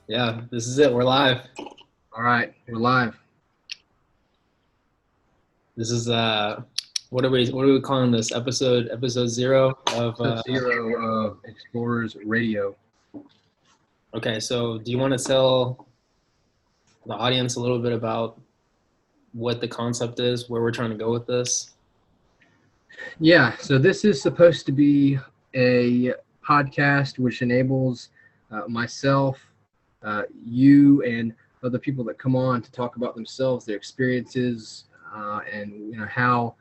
Yeah, this is it. We're live. All right, we're live. This is what are we calling this episode 0 of Episode zero of Explorers Radio. okay, so do you want to tell the audience a little bit about what the concept is, where we're trying to go with this? Yeah, so this is supposed to be a podcast which enables myself, you, and other people that come on to talk about themselves, their experiences, and how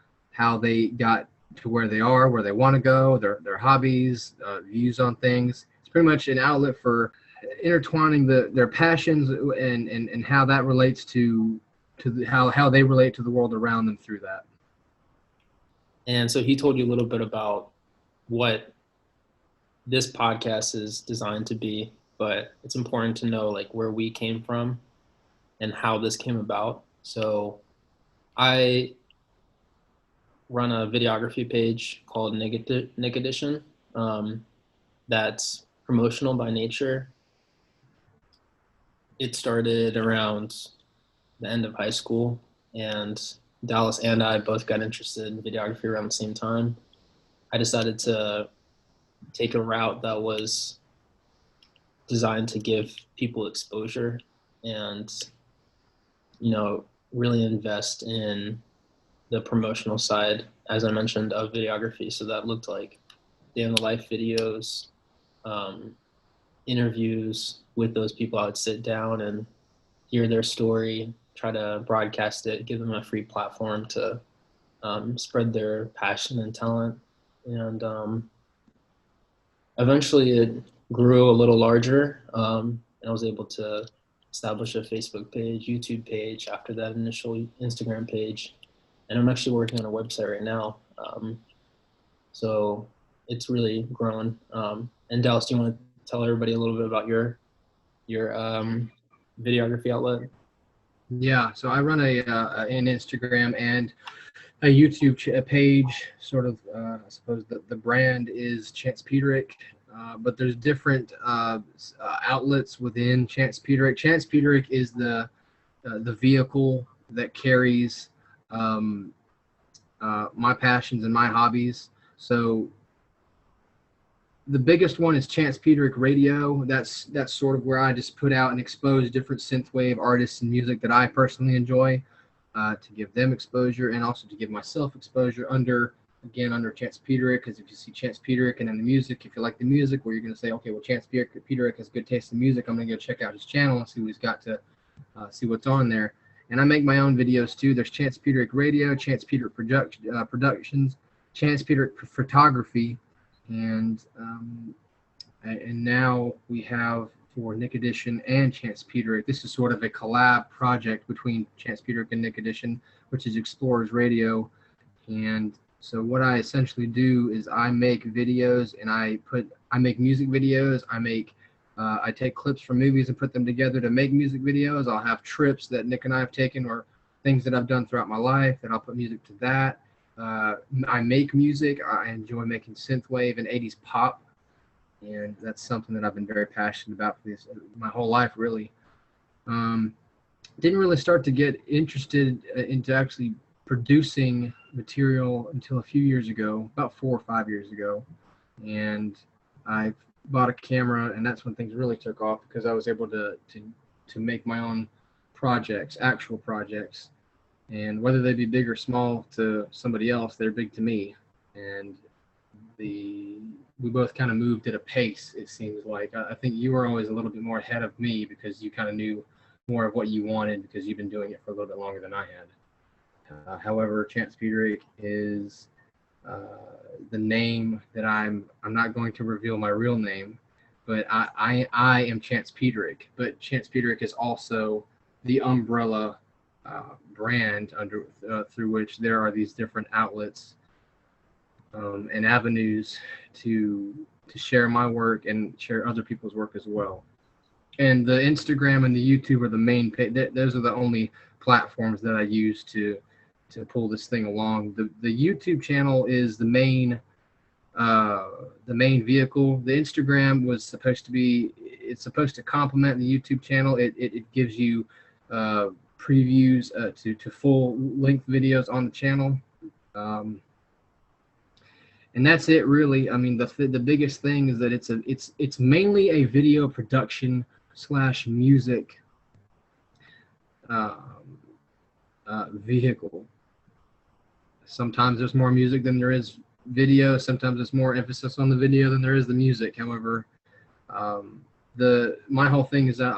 they got to where they are, where they want to go, their hobbies, views on things. It's pretty much an outlet for intertwining their passions and how that relates how they relate to the world around them through that. And so he told you a little bit about what this podcast is designed to be, but it's important to know like where we came from and how this came about. So I run a videography page called Nick Edition. That's promotional by nature. It started around the end of high school, and Dallas and I both got interested in videography around the same time. I decided to take a route that was designed to give people exposure and, really invest in the promotional side, as I mentioned, of videography. So that looked like day in the life videos, um, interviews with those people. I would sit down and hear their story, try to broadcast it, give them a free platform to spread their passion and talent. And eventually it grew a little larger, and I was able to establish a Facebook page, YouTube page after that initial Instagram page. And I'm actually working on a website right now. So it's really grown. And Dallas, do you want to tell everybody a little bit about your videography outlet? Yeah, so I run an Instagram and a YouTube page. Sort of, I suppose the brand is Chance Peterick, but there's different outlets within Chance Peterick. Chance Peterick is the vehicle that carries um, my passions and my hobbies. So the biggest one is Chance Peterick Radio. That's sort of where I just put out and expose different synthwave artists and music that I personally enjoy, to give them exposure and also to give myself exposure under Chance Peterick. Because if you see Chance Peterick and then the music, if you like the music, where you're going to say, okay, well, Chance Peterick has good taste in music, I'm going to go check out his channel and see what he's got to see what's on there. And I make my own videos too. There's Chance Peterick Radio, Chance Peterick Productions, Chance Peterick Photography, and now we have for Nick Edition and Chance Peterick. This is sort of a collab project between Chance Peterick and Nick Edition, which is Explorers Radio. And so what I essentially do is I make videos and I make music videos. I take clips from movies and put them together to make music videos. I'll have trips that Nick and I have taken or things that I've done throughout my life, and I'll put music to that. I make music. I enjoy making synthwave and 80s pop, and that's something that I've been very passionate about for my whole life, really. Um, didn't really start to get interested into actually producing material until a few years ago, about 4 or 5 years ago, and I bought a camera, and that's when things really took off because I was able to make my own projects, actual projects, and whether they be big or small to somebody else, they're big to me. And the we both kind of moved at a pace. It seems like I think you were always a little bit more ahead of me because you kind of knew more of what you wanted because you've been doing it for a little bit longer than I had. However, Chance Peterick is uh, the name that I'm not going to reveal my real name, but I am Chance Peterick. But Chance Peterick is also the umbrella brand under through which there are these different outlets and avenues to share my work and share other people's work as well. And the Instagram and the YouTube are the main page. Those are the only platforms that I use to pull this thing along. The YouTube channel is the main vehicle. The Instagram was supposed to be it's supposed to complement the YouTube channel. It gives you previews to full length videos on the channel. And that's it, really. I mean, the biggest thing is that it's mainly a video production / music vehicle. Sometimes there's more music than there is video. Sometimes there's more emphasis on the video than there is the music. However, my whole thing is that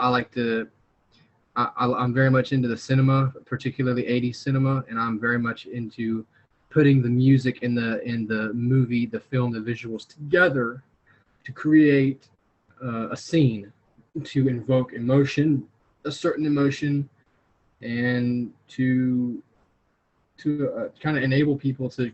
I'm very much into the cinema, particularly 80s cinema, and I'm very much into putting the music in the movie, the film, the visuals together to create a scene, to invoke emotion, a certain emotion, and to kind of enable people to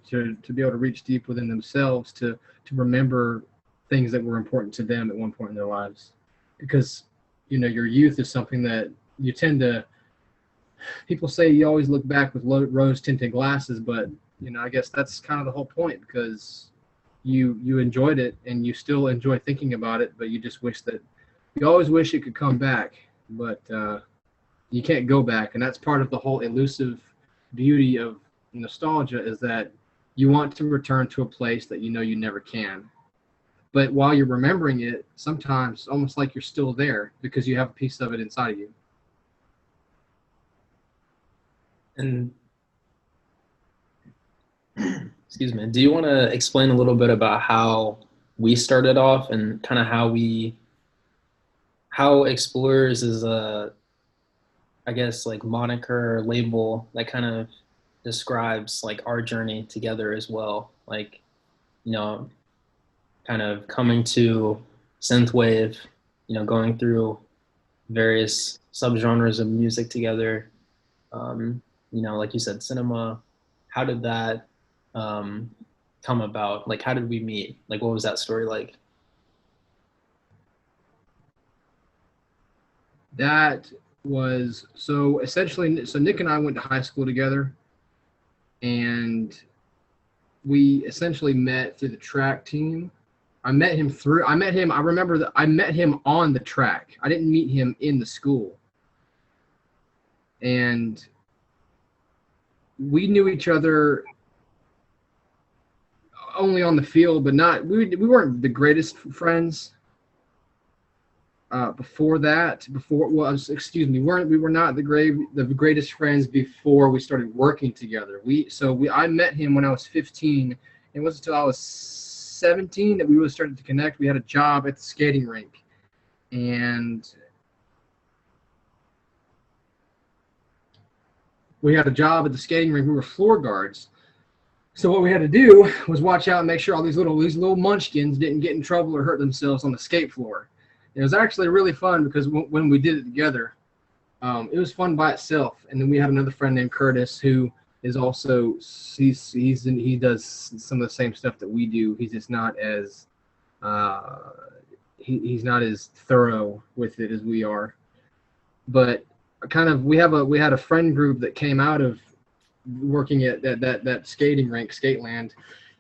be able to reach deep within themselves to remember things that were important to them at one point in their lives. Because, your youth is something that you tend to, people say you always look back with rose tinted glasses, but I guess that's kind of the whole point, because you enjoyed it and you still enjoy thinking about it, but you always wish it could come back, but you can't go back. And that's part of the whole elusive beauty of nostalgia, is that you want to return to a place that you never can. But while you're remembering it, sometimes almost like you're still there because you have a piece of it inside of you. And excuse me, do you want to explain a little bit about how we started off and kind of how Explorers is I guess, like, moniker or label that kind of describes like our journey together as well, like, kind of coming to synthwave, going through various subgenres of music together, like you said, cinema. How did that come about? Like, how did we meet? Like, what was that story like? That was so essentially, so Nick and I went to high school together, and we essentially met through the track team. I remember that I met him on the track. I didn't meet him in the school. And we knew each other only on the field, but we weren't the greatest friends. We were not the greatest friends before we started working together. I met him when I was 15. It wasn't until I was 17 that we really started to connect. We had a job at the skating rink, and we were floor guards. So what we had to do was watch out and make sure all these little munchkins didn't get in trouble or hurt themselves on the skate floor. It was actually really fun because when we did it together, it was fun by itself. And then we had another friend named Curtis, who is also he does some of the same stuff that we do. He's just not as he's not as thorough with it as we are. But we had a friend group that came out of working at that skating rink, Skateland.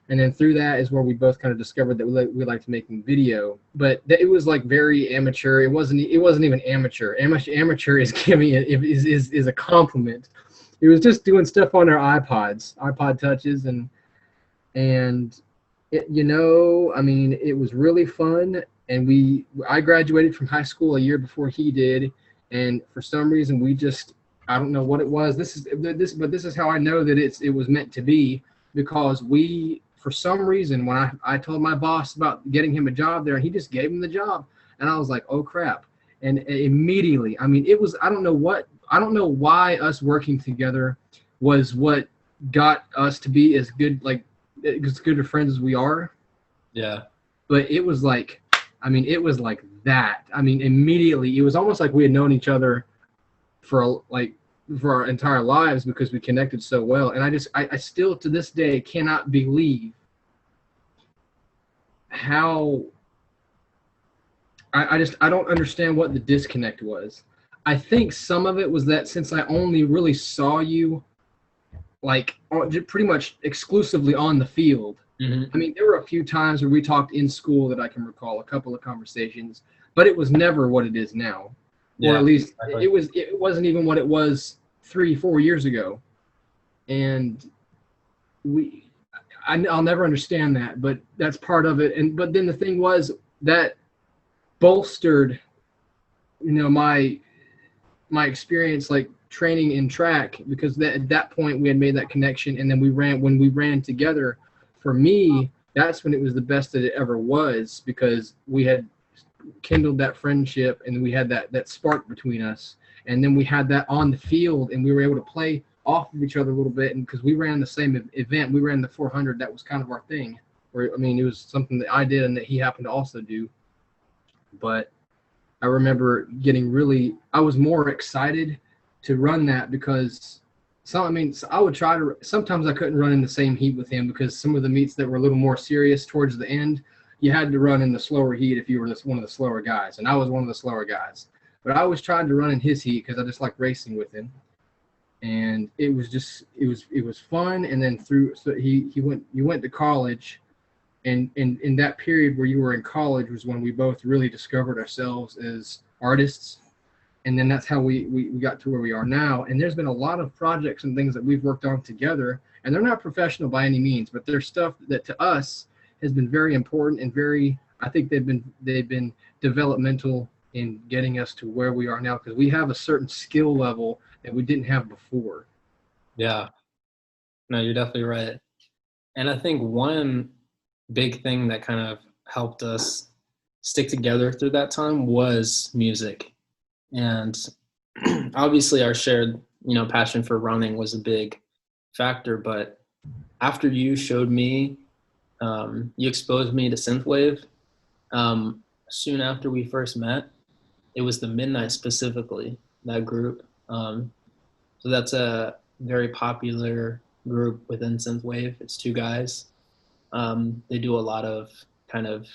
And then through that is where we both kind of discovered that we liked making video, but it was like very amateur. It wasn't even amateur. Amateur is is a compliment. It was just doing stuff on our iPod touches, and it, I mean, it was really fun. And I graduated from high school a year before he did, and for some reason I don't know what it was. This is how I know that it was meant to be, because for some reason, when I told my boss about getting him a job there, he just gave him the job. And I was like, oh crap. And immediately, I mean, I don't know why us working together was what got us to be as good of friends as we are. Yeah. But it was like that. I mean, immediately, it was almost like we had known each other for our entire lives, because we connected so well. And I still to this day cannot believe how I don't understand what the disconnect was. I think some of it was that since I only really saw you pretty much exclusively on the field. Mm-hmm. I mean, there were a few times where we talked in school that I can recall, a couple of conversations, but it was never what it is now, or Yeah, at least exactly. it wasn't even what it was 3 4 years ago. And we I'll never understand that, but that's part of it. And but then the thing was that bolstered, my experience like training in track, because at that point we had made that connection, and then when we ran together. For me, that's when it was the best that it ever was, because we had kindled that friendship, and we had that spark between us, and then we had that on the field, and we were able to play off of each other a little bit. And because we ran the same event, we ran the 400. That was kind of our thing. Where, I mean, it was something that I did and that he happened to also do. But I remember I was more excited to run that, because so I would try to, sometimes I couldn't run in the same heat with him, because some of the meets that were a little more serious towards the end, you had to run in the slower heat if you were one of the slower guys. And I was one of the slower guys. But I always tried to run in his heat because I just like racing with him. And it was fun. And then so you went to college, and in that period where you were in college was when we both really discovered ourselves as artists. And then that's how we got to where we are now. And there's been a lot of projects and things that we've worked on together, and they're not professional by any means, but they're stuff that to us has been very important, and I think they've been developmental in getting us to where we are now, because we have a certain skill level that we didn't have before. Yeah. No, you're definitely right. And I think one big thing that kind of helped us stick together through that time was music. And obviously our shared, passion for running was a big factor. But after you showed me, you exposed me to synthwave, soon after we first met. It was the Midnight specifically, that group. So that's a very popular group within synthwave. It's two guys. They do a lot of kind of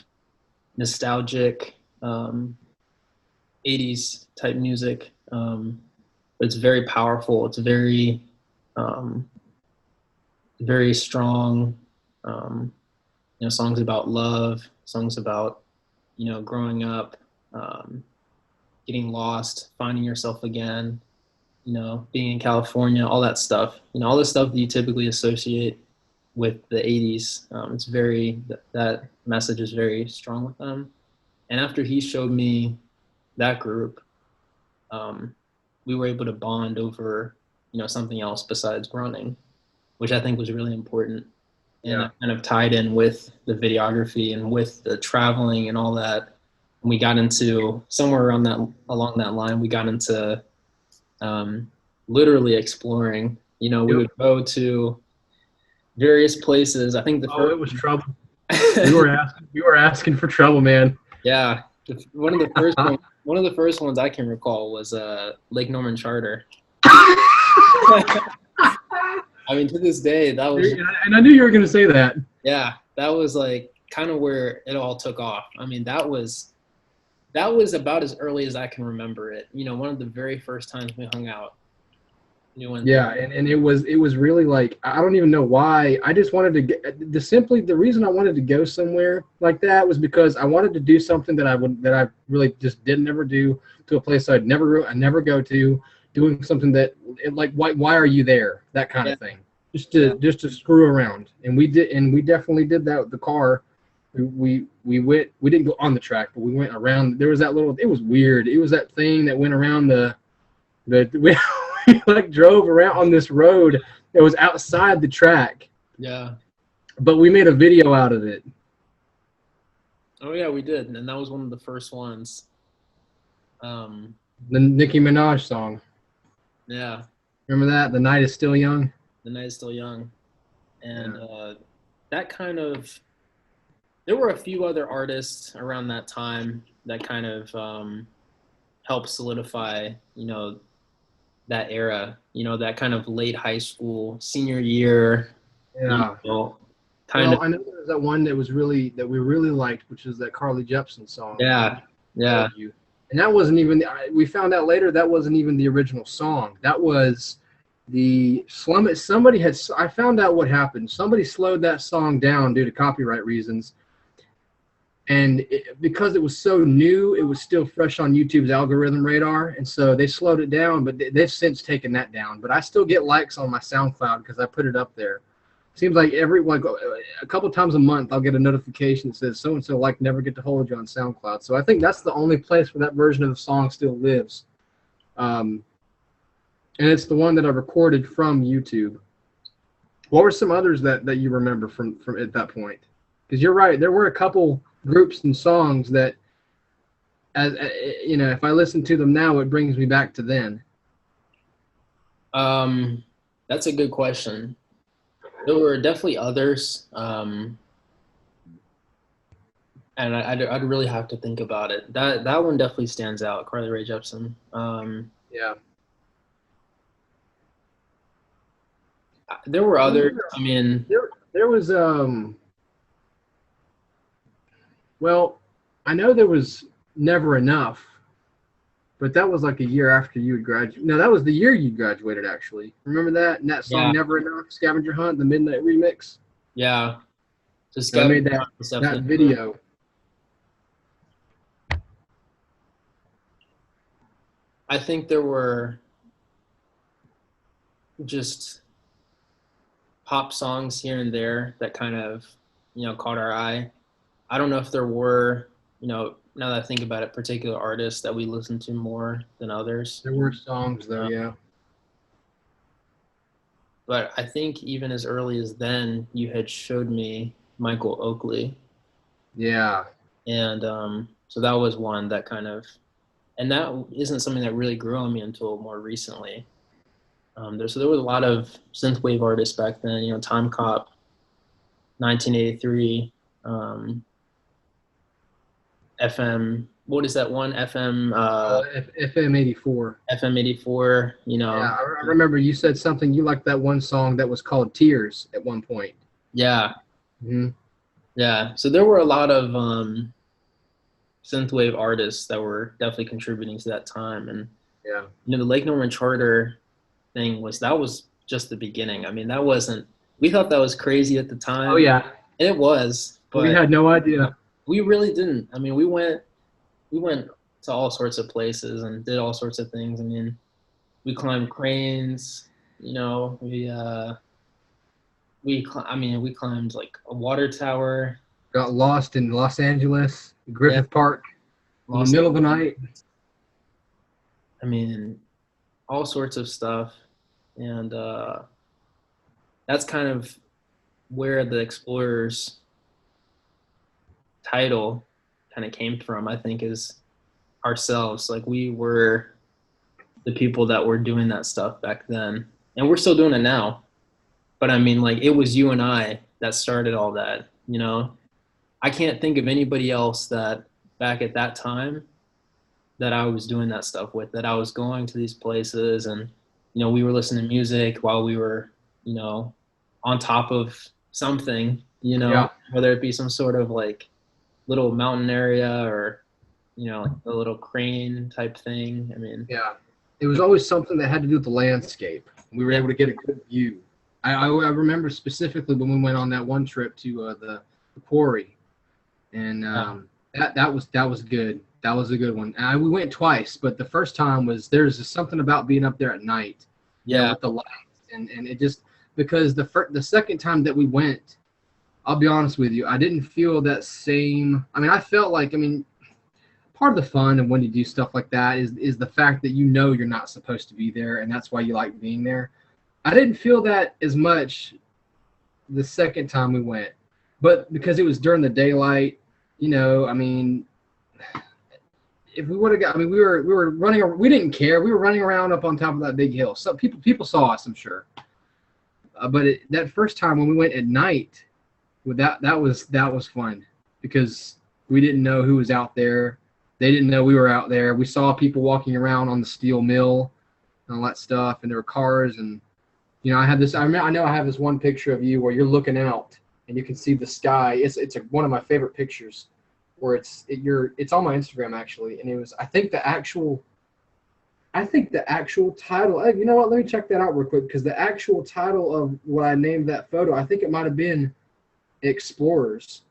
nostalgic 80s type music. But it's very powerful. It's um, very strong. Songs about love, songs about growing up, um, getting lost, finding yourself again. Being in California, all that stuff. All the stuff that you typically associate with the 80s. It's very that message is very strong with them. And after he showed me that group, um, we were able to bond over something else besides running, which I think was really important. And Yeah. that kind of tied in with the videography and with the traveling and all that. And we got into somewhere around that along that line. We got into literally exploring. We Yep. would go to various places. I think the Oh, first it was trouble. We were asking for trouble, man. yeah, one of the first ones I can recall was Lake Norman Charter. I mean, to this day, that was And I knew you were going to say that. yeah, that was like kind of where it all took off. I mean, that was about as early as I can remember it. One of the very first times we hung out. Yeah, and it was really like, I don't even know why. I just wanted to get the reason I wanted to go somewhere like that was because I wanted to do something that I really just didn't ever do, to a place I never go to, doing something that like, why are you there, that kind Yeah, of thing, yeah, just to screw around. And we definitely did that with the car. We didn't go on the track, but we went around. There was that little, it was weird, it was that thing that went around we like drove around on this road that was outside the track, yeah. but we made a video out of it. Oh yeah, we did, and that was one of the first ones. Um, The Nicki Minaj song. yeah, Remember that? The Night is Still Young. the night is still young, and Yeah. that kind of there were a few other artists around that time that kind of helped solidify, that era, that kind of late high school, senior year, you Yeah. know, kind of, Well, I know there was that one that we really liked, which is that Carly Jepsen song, yeah, yeah, Love You. And that wasn't even, we found out later that wasn't even the original song. That was the Slum. I found out what happened. Somebody slowed that song down due to copyright reasons. And because it was so new, it was still fresh on YouTube's algorithm radar, and so they slowed it down. But they've since taken that down. But I still get likes on my SoundCloud because I put it up there. Seems like a couple times a month I'll get a notification that says so and so like Never Get to Hold You on SoundCloud. So I think that's the only place where that version of the song still lives. And it's the one that I recorded from YouTube. What were some others that you remember from at that point? Because you're right, there were a couple groups and songs that, as if I listen to them now, it brings me back to then. That's a good question. There were definitely others, and I'd really have to think about it. That one definitely stands out, Carly Rae Jepsen. Yeah. There were others. I mean, there was well, I know there was Never Enough, but that was like a year after you had graduated. No, that was the year you graduated, actually. Remember that? And that song, yeah, Never Enough, Scavenger Hunt, the Midnight Remix? yeah. Just And I made that video. I think there were just pop songs here and there that kind of, caught our eye. I don't know if there were, now that I think about it, particular artists that we listened to more than others. There were songs, though, yeah. But I think even as early as then, you had showed me Michael Oakley. Yeah. And so that was one that kind of, and that isn't something that really grew on me until more recently. So there was a lot of synthwave artists back then, Time Cop, 1983, FM, what is that one? FM FM 84. FM 84, Yeah, I remember you said something, you liked that one song that was called Tears at one point. Yeah. Mm-hmm. Yeah. So there were a lot of synthwave artists that were definitely contributing to that time. And, yeah, the Lake Norman Charter thing was just the beginning. I mean, we thought that was crazy at the time. Oh, yeah. And it was, but we had no idea. We really didn't. I mean, we went to all sorts of places and did all sorts of things. I mean, we climbed cranes, we climbed like a water tower. Got lost in Los Angeles, Griffith Park, in the middle of the night. I mean, all sorts of stuff. And that's kind of where the Explorers title kind of came from, I think, is ourselves. Like, we were the people that were doing that stuff back then. And we're still doing it now. But I mean, like, it was you and I that started all that, I can't think of anybody else that back at that time that I was doing that stuff with, that I was going to these places and, we were listening to music while we were, on top of something, whether it be some sort of like little mountain area or, a little crane type thing. I mean, yeah, it was always something that had to do with the landscape. We were able to get a good view. I remember specifically when we went on that one trip to the quarry, and that was good. That was a good one. We went twice, but the first time there's something about being up there at night, with the lights, and it just, because the second time that we went, I'll be honest with you, I didn't feel that same. I mean, I felt like, part of the fun and when you do stuff like that is the fact that you're not supposed to be there, and that's why you like being there. I didn't feel that as much the second time we went, but because it was during the daylight, if we would have got, we were running, we didn't care. We were running around up on top of that big hill. So people saw us, I'm sure. But that first time when we went at night, that was fun because we didn't know who was out there. They didn't know we were out there. We saw people walking around on the steel mill and all that stuff, and there were cars, and I know I have this one picture of you where you're looking out and you can see the sky. It's one of my favorite pictures, where it's on my Instagram actually, and it was, I think the actual title. You know what? Let me check that out real quick, because the actual title of what I named that photo, I think it might have been Explorers.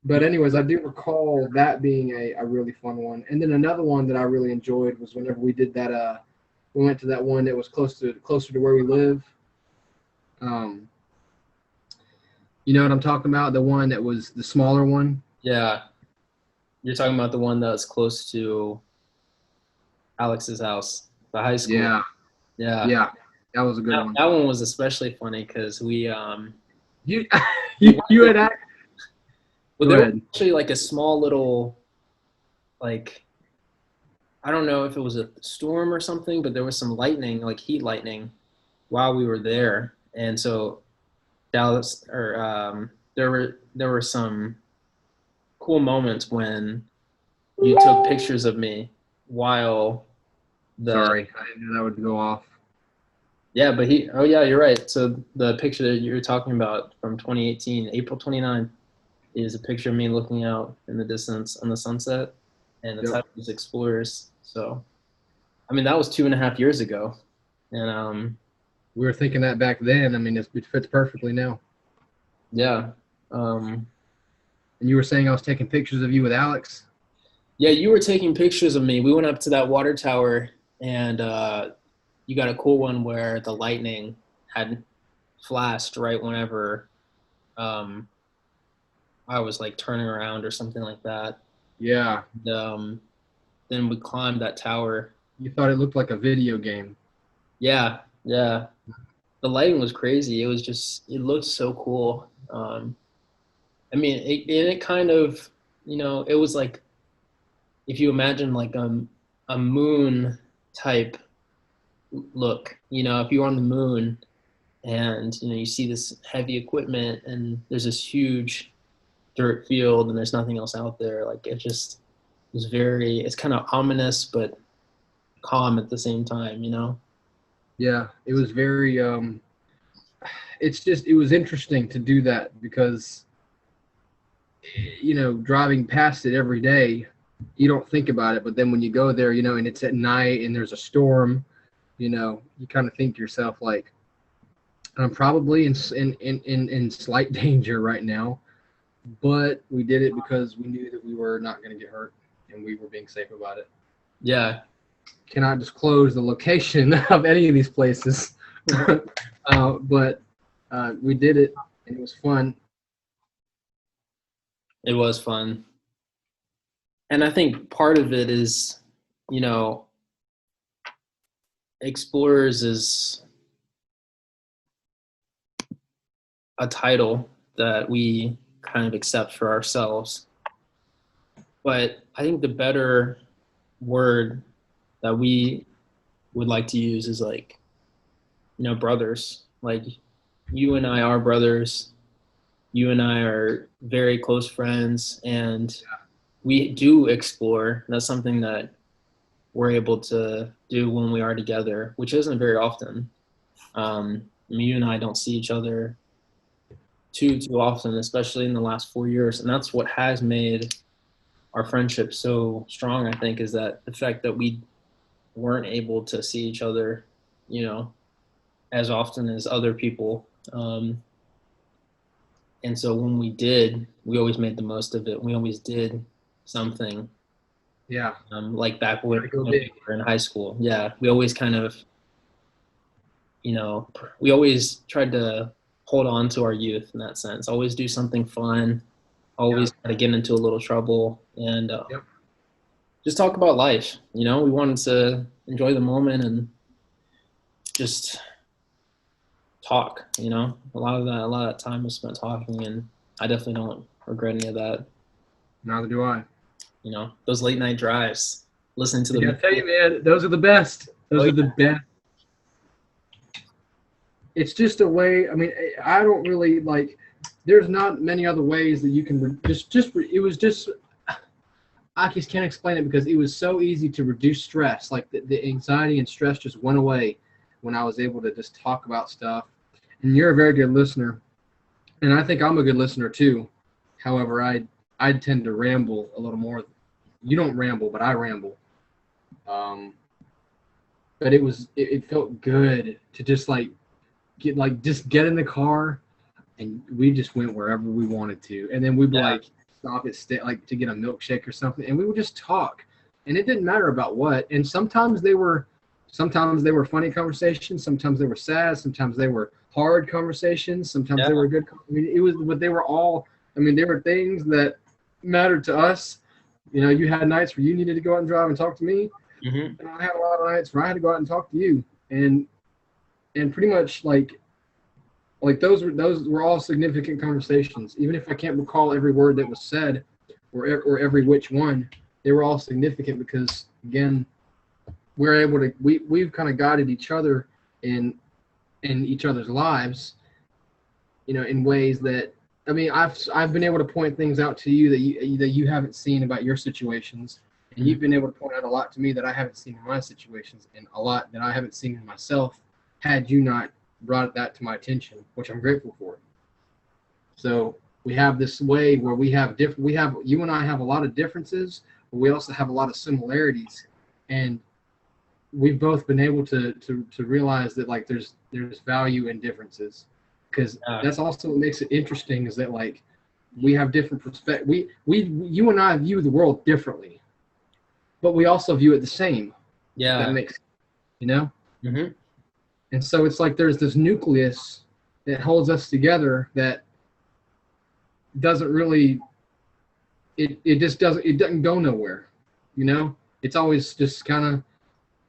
But anyways, I do recall that being a really fun one. And then another one that I really enjoyed was whenever we did that. We went to that one that was closer to where we live. Um, you know what I'm talking about? The one that was the smaller one. Yeah, you're talking about the one that's close to Alex's house, the high school. Yeah, Yeah, yeah, that was a good one. that one was especially funny because You we you went had that. well, Go there was ahead. actually like a small little like I don't know if it was a storm or something, but there was some lightning, like heat lightning, while we were there, and so Dallas or there were some cool moments when you took pictures of me while the Sorry, I didn't know that would go off. yeah, but he oh yeah, you're right. So the picture that you were talking about from 2018, April 29th, is a picture of me looking out in the distance on the sunset, and the Yep. title is Explorers. So I mean that was 2.5 years ago, and We were thinking that back then. I mean, it fits perfectly now. yeah, um, And you were saying I was taking pictures of you with Alex. yeah, you were taking pictures of me. We went up to that water tower, and you got a cool one where the lightning had flashed right whenever um, I was like turning around or something like that. Yeah, And, then we climbed that tower. you thought it looked like a video game. Yeah, yeah. The lighting was crazy. It was just it looked so cool. I mean, it kind of it was like if you imagine like a moon type look. If you were on the moon and you see this heavy equipment and there's this huge dirt field and there's nothing else out there, like it just is very it's kind of ominous but calm at the same time. Yeah, it was very. It's just it was interesting to do that because driving past it every day, you don't think about it, but then when you go there, and it's at night and there's a storm, you kind of think to yourself like, I'm probably in slight danger right now, but we did it because we knew that we were not going to get hurt and we were being safe about it. Yeah. Cannot disclose the location of any of these places, but we did it and it was fun. It was fun. And I think part of it is, you know, Explorers is a title that we kind of accept for ourselves. But I think the better word that we would like to use is like, brothers. Like you and I are brothers. You and I are very close friends and we do explore. That's something that we're able to do when we are together, which isn't very often. You and I don't see each other too often, especially in the last 4 years, and that's what has made our friendship so strong. I think is that the fact that we weren't able to see each other, you know, as often as other people. And so when we did, we always made the most of it. We always did something. Yeah, Like back got when to go we big. were in high school. Yeah, we always kind of, we always tried to hold on to our youth in that sense. Always do something fun. Yeah, Always try to get into a little trouble and yep. just talk about life. We wanted to enjoy the moment and just talk. A lot of that time was spent talking, and I definitely don't regret any of that. Neither do I. Those late night drives, listening to I the gotta tell you, music. man, those are the best. Oh Those are yeah, the best. It's just a way. I mean, I don't really like. There's not many other ways that you can it was just I just can't explain it because it was so easy to reduce stress. Like the anxiety and stress just went away when I was able to just talk about stuff. And you're a very good listener, and I think I'm a good listener too. However, I tend to ramble a little more. You don't ramble, but I ramble. Um, but it felt good to just get in the car and we just went wherever we wanted to. And then we'd be yeah, like, stop at like to get a milkshake or something, and we would just talk, and it didn't matter about what. And sometimes they were funny conversations, sometimes they were sad, sometimes they were hard conversations, sometimes Yeah. they were good. I mean, it was, but they were all. I mean, they were things that mattered to us. You know, you had nights where you needed to go out and drive and talk to me, Mm-hmm. and I had a lot of nights where I had to go out and talk to you, and pretty much like those were all significant conversations. Even if I can't recall every word that was said, or every which one, they were all significant because again, we're able to we've kind of guided each other in each other's lives, you know, in ways that, I mean, I've been able to point things out to you that you haven't seen about your situations, and Mm-hmm. you've been able to point out a lot to me that I haven't seen in my situations, and a lot that I haven't seen in myself had you not brought that to my attention, which I'm grateful for. So we have this way where you and I have a lot of differences, but we also have a lot of similarities, and we've both been able to realize that like there's value in differences, because Yeah. that's also what makes it interesting, is that like we have different perspective. You and I view the world differently, but we also view it the same. If that Yeah. makes, you know. Mm-hmm. And so it's like there's this nucleus that holds us together that doesn't really, it just doesn't go nowhere, you know. It's always just kind of,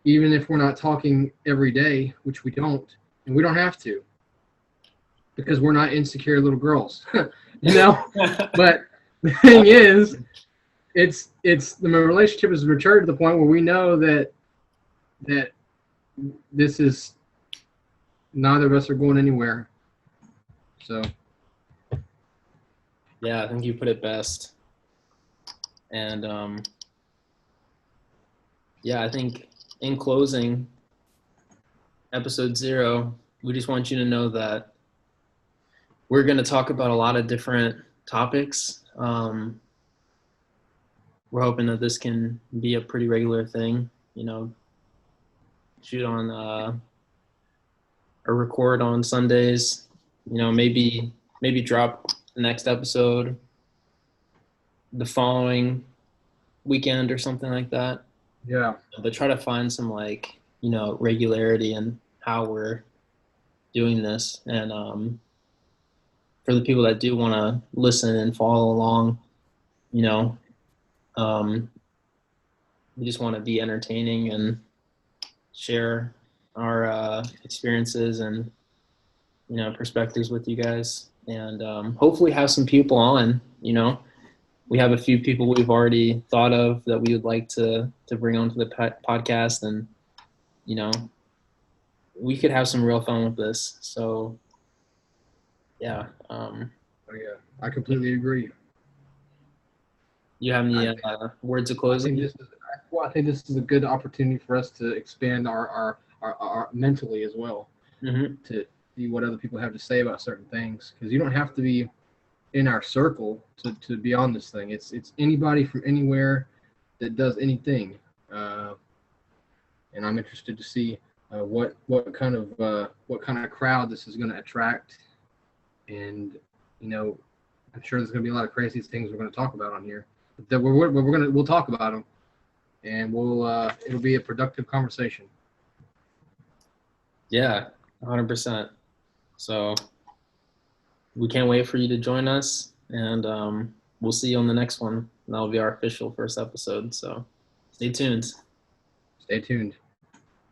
even if we're not talking every day, which we don't, and we don't have to, because we're not insecure little girls, you know. But the thing is, it's the relationship has matured to the point where we know that this is, neither of us are going anywhere. So Yeah, I think you put it best. And yeah, I think in closing, episode 0, we just want you to know that we're going to talk about a lot of different topics. We're hoping that this can be a pretty regular thing, you know, shoot on or record on Sundays, you know, maybe drop the next episode the following weekend or something like that. yeah, But try to find some, like, you know, regularity in how we're doing this. And for the people that do want to listen and follow along, you know, um, we just want to be entertaining and share our experiences and, you know, perspectives with you guys, and hopefully have some people on. You know, we have a few people we've already thought of that we would like to bring onto the podcast, and, you know, we could have some real fun with this. So yeah, oh, yeah, I completely agree. you have I any think, words of I think closing? this is well, I think this is a good opportunity for us to expand our mentally as well, Mm-hmm. to see what other people have to say about certain things, because you don't have to be in our circle to be on this thing. It's anybody from anywhere that does anything, uh, and I'm interested to see what kind of crowd this is going to attract, and you know, I'm sure there's going to be a lot of crazy things we're going to talk about on here. But that we'll talk about them, and it'll be a productive conversation. Yeah, 100%. So we can't wait for you to join us, and we'll see you on the next one. That'll be our official first episode. So stay tuned. Stay tuned.